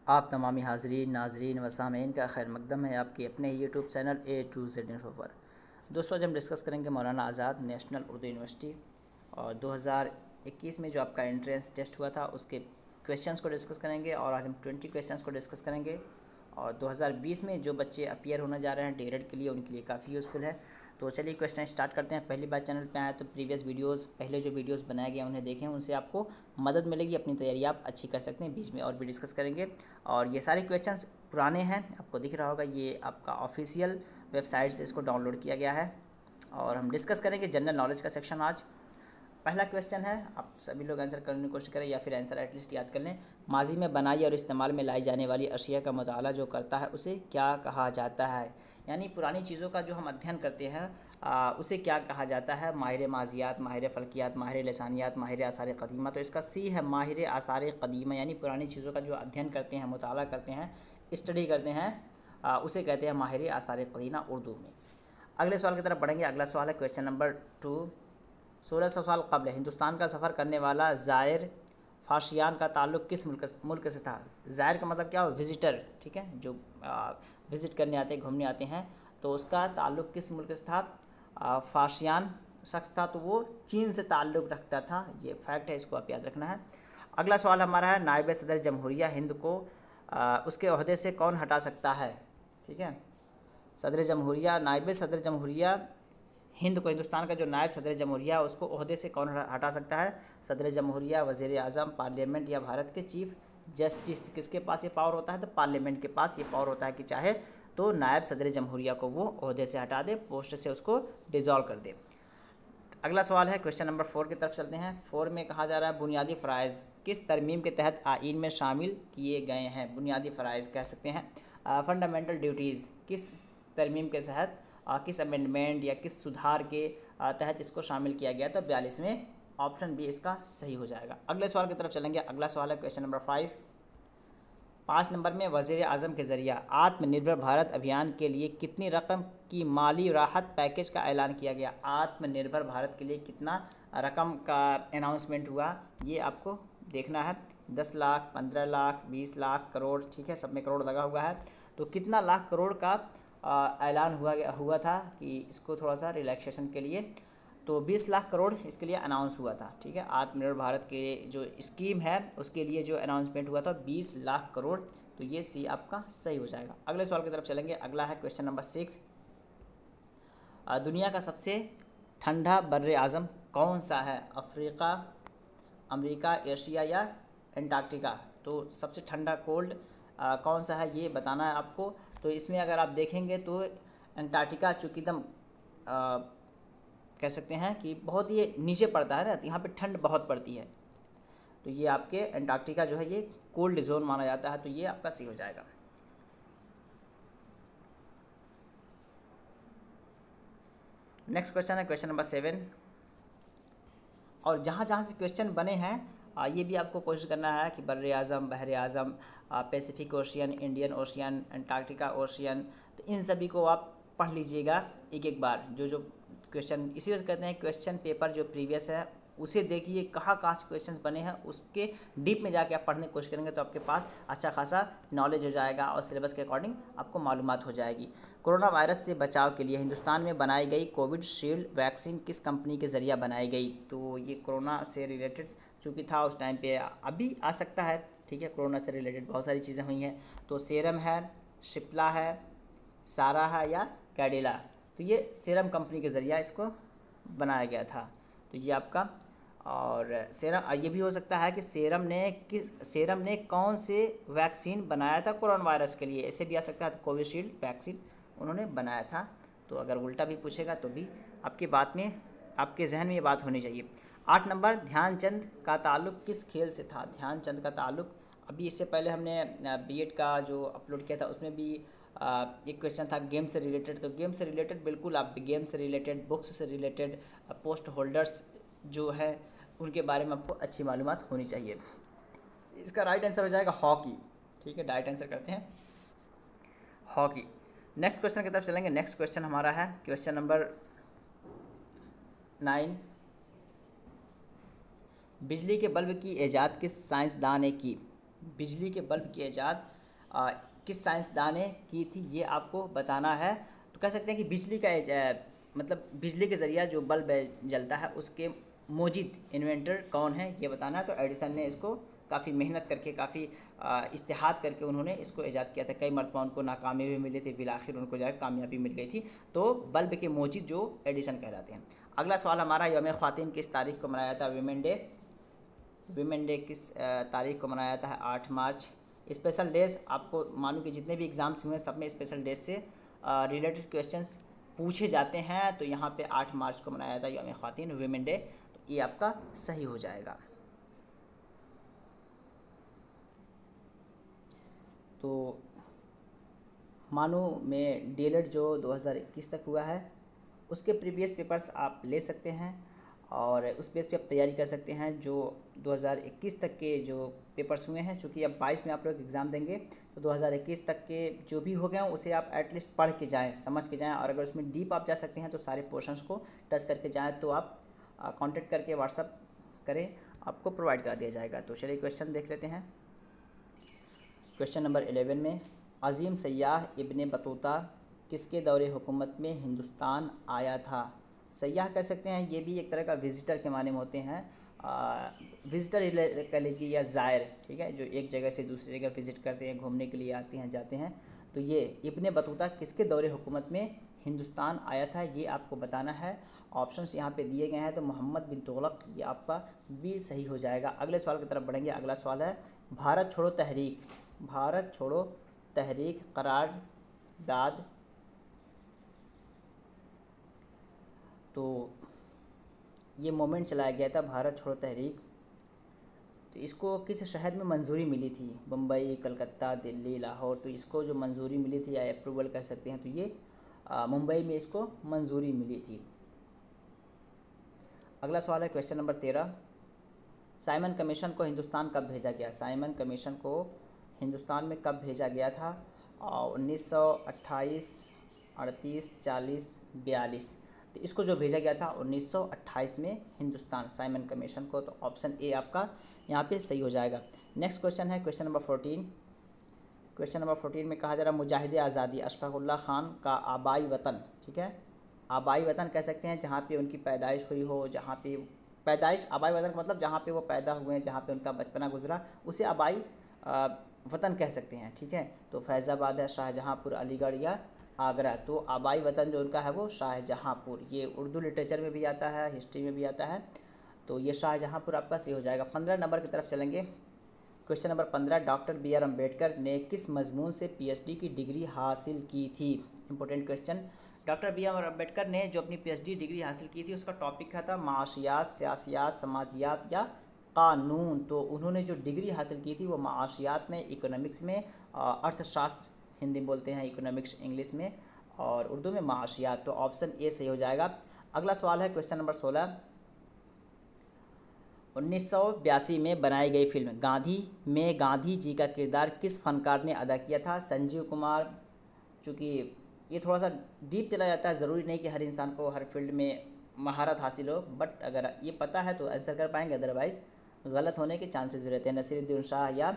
आप तमामी हाज़रीन नाज़रीन व सामीन का खैर मकदम है आपके अपने YouTube channel A to Z info पर। दोस्तों आज हम डिस्कस करेंगे मौलाना आज़ाद नेशनल उर्दू यूनिवर्सिटी और 2021 में जो आपका एंट्रेंस टेस्ट हुआ था उसके क्वेश्चंस को डिस्कस करेंगे। और आज हम 20 क्वेश्चंस को डिस्कस करेंगे। और 2020 में जो बच्चे अपीयर होने जा रहे हैं D.ED के लिए, उनके लिए काफ़ी यूज़फुल है। तो चलिए क्वेश्चन स्टार्ट करते हैं। पहली बार चैनल पे आए तो प्रीवियस वीडियोस, पहले जो वीडियोस बनाए गए उन्हें देखें, उनसे आपको मदद मिलेगी, अपनी तैयारी आप अच्छी कर सकते हैं। बीच में और भी डिस्कस करेंगे। और ये सारे क्वेश्चंस पुराने हैं, आपको दिख रहा होगा, ये आपका ऑफिशियल वेबसाइट से इसको डाउनलोड किया गया है। और हम डिस्कस करेंगे जनरल नॉलेज का सेक्शन आज। पहला क्वेश्चन है, आप सभी लोग आंसर करने की कोशिश करें या फिर आंसर एटलीस्ट याद कर लें। माजी में बनाई और इस्तेमाल में लाई जाने वाली अशिया का मुताला जो करता है उसे क्या कहा जाता है। यानी पुरानी चीज़ों का जो हम अध्ययन करते हैं उसे क्या कहा जाता है। माहिर माजियात, माहिर फ़ल्कियात, माहिर लसानियात, माहिर आसार क़दीमा। तो इसका सी है माहिर आसार क़दीमा, यानी पुरानी चीज़ों का जो अध्ययन करते हैं, मुताला करते हैं, स्टडी करते हैं, उसे कहते हैं माहिर आसार क़दीमा उर्दू में। अगले सवाल की तरफ बढ़ेंगे। अगला सवाल है क्वेश्चन नंबर 2। 1600 साल कबल हिंदुस्तान का सफ़र करने वाला ज़ायर फाशियान का ताल्लुक़ किस मुल्क से था। ज़ायर का मतलब क्या हो, विज़िटर, ठीक है, जो विज़िट करने आते हैं, घूमने आते हैं, तो उसका ताल्लुक़ किस मुल्क से था। फाशियान शख्स था तो वो चीन से ताल्लुक़ रखता था, ये फैक्ट है, इसको आप याद रखना है। अगला सवाल हमारा है, नायब सदर जमहूरिया हिंद को उसके ओहदे से कौन हटा सकता है। ठीक है, सदर जमहूरिया, नायब सदर जमहूरिया हिंद को, हिंदुस्तान का जो नायब सदर जमहूरिया उसको ओहदे से कौन हटा सकता है। सदर जमहूरिया, वज़ीर आज़म, पार्लियामेंट या भारत के चीफ जस्टिस। किसके पास ये पावर होता है, तो पार्लियामेंट के पास ये पावर होता है कि चाहे तो नायब सदर जमहूरिया को वो ओहदे से हटा दे, पोस्ट से उसको डिज़ोल्व कर दे। अगला सवाल है क्वेश्चन नंबर 4 की तरफ चलते हैं। 4 में कहा जा रहा है, बुनियादी फ़राइज़ किस तरमीम के तहत आइन में शामिल किए गए हैं। बुनियादी फ़राइज़ कह सकते हैं। फंडामेंटल ड्यूटीज़ किस तरमीम के तहत, किस अमेंडमेंट या किस सुधार के तहत इसको शामिल किया गया। तो 42वें ऑप्शन बी इसका सही हो जाएगा। अगले सवाल की तरफ चलेंगे। अगला सवाल है क्वेश्चन नंबर 5 नंबर में, वज़ीर आज़म के ज़रिया आत्मनिर्भर भारत अभियान के लिए कितनी रकम की माली राहत पैकेज का ऐलान किया गया। आत्मनिर्भर भारत के लिए कितना रकम का अनाउंसमेंट हुआ, ये आपको देखना है। 10 लाख, 15 लाख, 20 लाख, करोड़, ठीक है, सब में करोड़ लगा हुआ है। तो कितना लाख करोड़ का ऐलान हुआ था कि इसको थोड़ा सा रिलैक्सेशन के लिए, तो 20 लाख करोड़ इसके लिए अनाउंस हुआ था। ठीक है, आत्मनिर्भर भारत के जो स्कीम है उसके लिए जो अनाउंसमेंट हुआ था 20 लाख करोड़। तो ये सी आपका सही हो जाएगा। अगले सवाल की तरफ चलेंगे। अगला है क्वेश्चन नंबर 6। दुनिया का सबसे ठंडा बर्र आज़म कौन सा है। अफ्रीका, अमेरिका, एशिया या एंटार्क्टिका। तो सबसे ठंडा कोल्ड कौन सा है ये बताना है आपको। तो इसमें अगर आप देखेंगे तो एंटार्क्टिका चूँकि एकदम कह सकते हैं कि बहुत ये नीचे पड़ता है ना, तो यहाँ पे ठंड बहुत पड़ती है, तो ये आपके एंटार्क्टिका जो है ये कोल्ड जोन माना जाता है। तो ये आपका सही हो जाएगा। नेक्स्ट क्वेश्चन है क्वेश्चन नंबर 7। और जहाँ जहाँ से क्वेश्चन बने हैं ये भी आपको कोशिश करना है कि बर्र आज़म, बहर आज़म, Pacific Ocean, Indian Ocean, Antarctica Ocean, तो इन सभी को आप पढ़ लीजिएगा एक एक बार। जो क्वेश्चन, इसी वजह से कहते हैं क्वेश्चन पेपर जो प्रीवियस है उसे देखिए, कहाँ कहाँ से क्वेश्चंस बने हैं, उसके डीप में जाके आप पढ़ने की कोशिश करेंगे तो आपके पास अच्छा खासा नॉलेज हो जाएगा और सिलेबस के अकॉर्डिंग आपको मालूमात हो जाएगी। कोरोना वायरस से बचाव के लिए हिंदुस्तान में बनाई गई कोविशील्ड वैक्सीन किस कंपनी के ज़रिए बनाई गई। तो ये कोरोना से रिलेटेड चूँकि था उस टाइम पे, अभी आ सकता है, ठीक है, कोरोना से रिलेटेड बहुत सारी चीज़ें हुई हैं। तो सीरम है, शिप्ला है, सारा है या कैडिला। तो ये सीरम कंपनी के ज़रिए इसको बनाया गया था। तो ये आपका, और सीरम, ये भी हो सकता है कि सीरम ने कौन से वैक्सीन बनाया था कोरोना वायरस के लिए, ऐसे भी आ सकता है। तो कोविशील्ड वैक्सीन उन्होंने बनाया था। तो अगर उल्टा भी पूछेगा तो भी आपके बात में, आपके जहन में ये बात होनी चाहिए। 8 नंबर, ध्यानचंद का ताल्लुक़ किस खेल से था। ध्यानचंद का ताल्लुक़, अभी इससे पहले हमने B.ED का जो अपलोड किया था उसमें भी एक क्वेश्चन था गेम से रिलेटेड। तो गेम से रिलेटेड बिल्कुल आप गेम से रिलेटेड, बुक्स से रिलेटेड, पोस्ट होल्डर्स जो है उनके बारे में आपको अच्छी मालूमात होनी चाहिए। इसका राइट आंसर हो जाएगा हॉकी। ठीक है, राइट आंसर करते हैं हॉकी। नेक्स्ट क्वेश्चन की तरफ चलेंगे। नेक्स्ट क्वेश्चन हमारा है क्वेश्चन नंबर 9। बिजली के बल्ब की ईजाद किस साइंसदान ने की। बिजली के बल्ब की ईजाद किस साइंसदान ने की थी ये आपको बताना है। तो कह सकते हैं कि बिजली का मतलब बिजली के ज़रिया जो बल्ब जलता है उसके मोजिद इन्वेंटर कौन है ये बताना है। तो एडिसन ने इसको काफ़ी मेहनत करके, काफ़ी इस्तेहाद करके उन्होंने इसको ईजाद किया था। कई मरतबा उनको नाकामी भी मिली थी, बिलाखिर उनको जो है कामयाबी मिल गई थी। तो बल्ब के मोजिद जो एडिसन कहलाते हैं। अगला सवाल हमारा, यौम ख़वातीन किस तारीख को मनाया था? वीमेन डे किस तारीख को मनाया जाता है? 8 मार्च। स्पेशल डेज आपको मालूम कि जितने भी एग्ज़ाम्स हुए सब में स्पेशल डेज से रिलेटेड क्वेश्चंस पूछे जाते हैं। तो यहाँ पे 8 मार्च को मनाया जाता है यौम ख़वातीन, वीमेन डे। तो ये आपका सही हो जाएगा। तो मानो में डीएलएड जो 2021 तक हुआ है उसके प्रीवियस पेपर्स आप ले सकते हैं और उस बेस पे आप तैयारी कर सकते हैं। जो 2021 तक के जो पेपर्स हुए हैं, चूँकि अब 22 में आप लोग एग्ज़ाम देंगे, तो 2021 तक के जो भी हो गए हैं उसे आप एटलीस्ट पढ़ के जाएँ, समझ के जाएँ। और अगर उसमें डीप आप जा सकते हैं तो सारे पोर्शंस को टच करके जाएँ। तो आप कांटेक्ट करके व्हाट्सअप करें, आपको प्रोवाइड करा दिया जाएगा। तो चलिए क्वेश्चन देख लेते हैं। क्वेश्चन नंबर 11 में, अज़ीम सयाह इब्ने बतूता किसके दौरे हुकूमत में हिंदुस्तान आया था? सयाह कह सकते हैं, ये भी एक तरह का विज़िटर के माने में होते हैं। विज़िटर कह लीजिए या ज़ायर, ठीक है, जो एक जगह से दूसरी जगह विज़िट करते हैं, घूमने के लिए आते हैं, जाते हैं। तो ये इब्ने बतूता किसके दौरे हुकूमत में हिंदुस्तान आया था ये आपको बताना है। ऑप्शंस यहाँ पे दिए गए हैं। तो मोहम्मद बिन तुगलक, ये आपका भी सही हो जाएगा। अगले सवाल की तरफ बढ़ेंगे। अगला सवाल है, भारत छोड़ो तहरीक करारदाद, तो ये मूवमेंट चलाया गया था भारत छोड़ो तहरीक। तो इसको किस शहर में मंजूरी मिली थी? मुंबई, कलकत्ता, दिल्ली, लाहौर। तो इसको जो मंजूरी मिली थी या अप्रूवल कह सकते हैं, तो ये मुंबई में इसको मंजूरी मिली थी। अगला सवाल है क्वेश्चन नंबर 13, साइमन कमीशन को हिंदुस्तान कब भेजा गया? साइमन कमीशन को हिंदुस्तान में कब भेजा गया था? 1928, 38, 40, 42। तो इसको जो भेजा गया था 1928 में हिंदुस्तान, साइमन कमीशन को। तो ऑप्शन ए आपका यहाँ पे सही हो जाएगा। नेक्स्ट क्वेश्चन है क्वेश्चन नंबर 14। क्वेश्चन नंबर 14 में कहा जा रहा है, मुजाहिद आज़ादी अशफाक़ुल्लाह खान का आबाई वतन, ठीक है, आबाई वतन कह सकते हैं जहाँ पे उनकी पैदाइश हुई हो, जहाँ पे पैदाइश, आबाई वतन का मतलब जहाँ पे वो पैदा हुए हैं, जहाँ पे उनका बचपना गुजरा, उसे आबाई वतन कह सकते हैं, ठीक है। तो फैज़ाबाद है, शाहजहाँपुर, अलीगढ़ या आगरा। तो आबाई वतन जो उनका है वो शाहजहाँपुर। ये उर्दू लिटरेचर में भी आता है, हिस्ट्री में भी आता है। तो ये शाहजहाँपुर आपका सही हो जाएगा। 15 नंबर की तरफ चलेंगे। Question number 15, doctor BR Ambedkar ने किस मजमून से PhD की डिग्री हासिल की थी? Important question. Doctor BR Ambedkar ने जो अपनी PhD डिग्री हासिल की थी उसका टॉपिक क्या था? माशियात, सियासियात, समाजियात या कानून। तो उन्होंने जो डिग्री हासिल की थी वो माशियात में, इकोनॉमिक्स में, अर्थशास्त्र हिंदी में बोलते हैं, इकोनॉमिक्स इंग्लिश में, और उर्दू में माशियात। तो ऑप्शन ए सही हो जाएगा। अगला सवाल है क्वेश्चन नंबर 16, 1982 में बनाई गई फिल्म गांधी में गांधी जी का किरदार किस फनकार ने अदा किया था? संजीव कुमार। चूँकि ये थोड़ा सा डीप चला जाता है, ज़रूरी नहीं कि हर इंसान को हर फील्ड में महारत हासिल हो, बट अगर ये पता है तो आंसर कर पाएंगे, अदरवाइज़ गलत होने के चांसेस भी रहते हैं। नसीरुद्दीन शाह या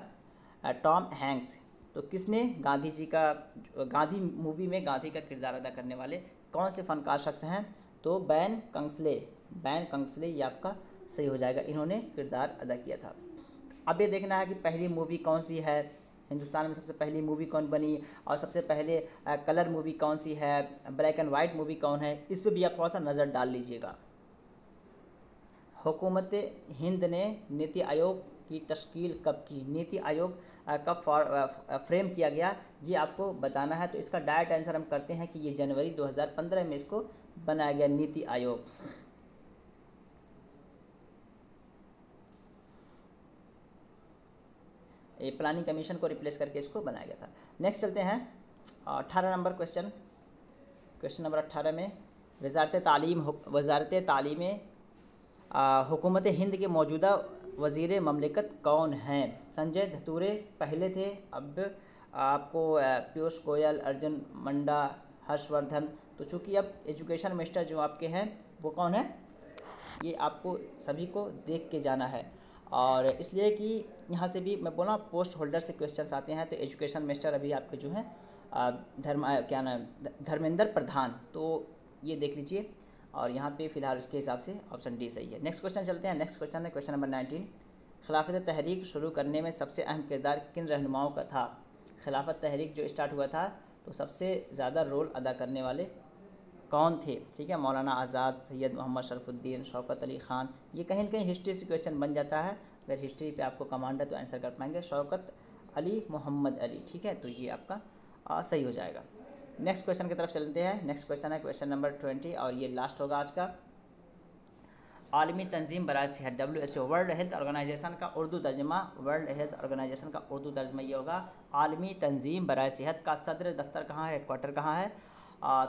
टॉम हैंक्स। तो किसने गांधी जी का, गांधी मूवी में गांधी का किरदार अदा करने वाले कौन से फ़नकार शख्स हैं? तो बैन कंगसले ये आपका सही हो जाएगा। इन्होंने किरदार अदा किया था। अब ये देखना है कि पहली मूवी कौन सी है, हिंदुस्तान में सबसे पहली मूवी कौन बनी, और सबसे पहले कलर मूवी कौन सी है, ब्लैक एंड वाइट मूवी कौन है, इस पर भी आप थोड़ा सा नज़र डाल लीजिएगा। हुकूमत हिंद ने नीति आयोग की तश्कील कब की? नीति आयोग कब फ्रेम किया गया, ये आपको बताना है। तो इसका डायरेक्ट आंसर हम करते हैं कि ये जनवरी 2015 में इसको बनाया गया, नीति आयोग। ये प्लानिंग कमीशन को रिप्लेस करके इसको बनाया गया था। नेक्स्ट चलते हैं 18 नंबर क्वेश्चन। क्वेश्चन नंबर 18 में, वज़ारत तालीम हुकूमत हिंद के मौजूदा वज़ीर ममलिकत कौन हैं? संजय धतूरे पहले थे, अब आपको पीयूष गोयल, अर्जुन मंडा, हर्षवर्धन। तो चूँकि अब एजुकेशन मिनिस्टर जो आपके हैं वो कौन है, ये आपको सभी को देख के जाना है। और इसलिए कि यहाँ से भी मैं बोला पोस्ट होल्डर से क्वेश्चंस आते हैं। तो एजुकेशन मिनिस्टर अभी आपके जो है क्या नाम धर्मेंद्र प्रधान, तो ये देख लीजिए। और यहाँ पे फ़िलहाल उसके हिसाब से ऑप्शन डी सही है। नेक्स्ट क्वेश्चन चलते हैं। नेक्स्ट क्वेश्चन है क्वेश्चन नंबर 19। खिलाफत तहरीक शुरू करने में सबसे अहम किरदार किन रहनुमाओं का था? खिलाफत तहरीक जो स्टार्ट हुआ था तो सबसे ज़्यादा रोल अदा करने वाले कौन थे? ठीक है, मौलाना आज़ाद, सैयद मोहम्मद शरफुद्दीन, शौकत अली ख़ान। ये कहीं ना कहीं हिस्ट्री से क्वेश्चन बन जाता है। अगर हिस्ट्री पे आपको कमांड है तो आंसर कर पाएंगे शौकत अली मोहम्मद अली। ठीक है, तो ये आपका सही हो जाएगा। नेक्स्ट क्वेश्चन की तरफ चलते हैं। नेक्स्ट क्वेश्चन है क्वेश्चन नंबर 20 और ये लास्ट होगा आज का। आलमी तंजीम बराए सेहत WHO वर्ल्ड हेल्थ ऑर्गेनाइजेशन का उर्दू तर्जमा, वर्ल्ड हेल्थ ऑर्गेनाइजेशन का उर्दू तर्जमा ये होगा आलमी तंजीम बराए सेहत का सदर दफ्तर कहाँ है, हेडक्वार्टर कहाँ है?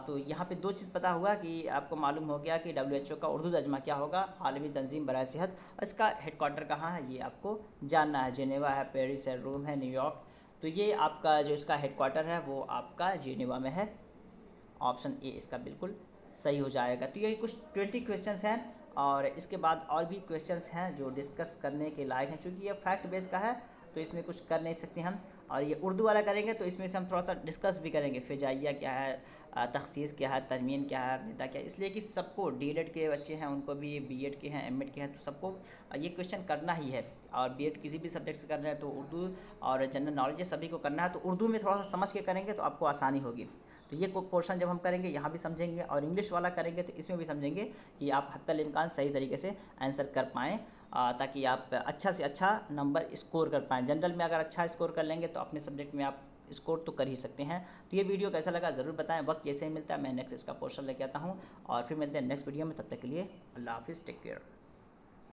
तो यहाँ पे दो चीज़ पता हुआ कि आपको मालूम हो गया कि WHO का उर्दू तर्जमा क्या होगा, आलमी तंजीम बराए सेहत। इसका हेडक्वार्टर कहाँ है ये आपको जानना है। जेनेवा है, पेरिस है, रोम है, न्यूयॉर्क। तो ये आपका जो इसका हेडक्वार्टर है वो आपका जेनेवा में है। ऑप्शन ए इसका बिल्कुल सही हो जाएगा। तो ये कुछ 20 क्वेश्चंस हैं और इसके बाद और भी क्वेश्चंस हैं जो डिस्कस करने के लायक हैं। चूँकि ये फैक्ट बेस का है तो इसमें कुछ कर नहीं सकते हम। और ये उर्दू वाला करेंगे तो इसमें से हम थोड़ा सा डिस्कस भी करेंगे, फ़िजाइया क्या है, तखसीस क्या है, तरमीन क्या है, नेता क्या है। इसलिए कि सबको D.Ed के बच्चे हैं उनको भी, B.Ed के हैं, M.Ed के हैं, तो सबको ये क्वेश्चन करना ही है। और B.Ed किसी भी सब्जेक्ट से कर रहे हैं तो उर्दू और जनरल नॉलेज सभी को करना है। तो उर्दू में थोड़ा सा समझ के करेंगे तो आपको आसानी होगी। तो ये पोर्शन जब हम करेंगे यहाँ भी समझेंगे और इंग्लिश वाला करेंगे तो इसमें भी समझेंगे कि आप हत्तल इम्कान सही तरीके से आंसर कर पाएँ, ताकि आप अच्छा से अच्छा नंबर स्कोर कर पाएँ। जनरल में अगर अच्छा स्कोर कर लेंगे तो अपने सब्जेक्ट में आप स्कोर तो कर ही सकते हैं। तो ये वीडियो कैसा लगा ज़रूर बताएं। वक्त जैसे ही मिलता है मैं नेक्स्ट इसका पोर्शन लेके आता हूँ और फिर मिलते हैं नेक्स्ट वीडियो में। तब तक के लिए अल्लाह हाफिज़, टेक केयर।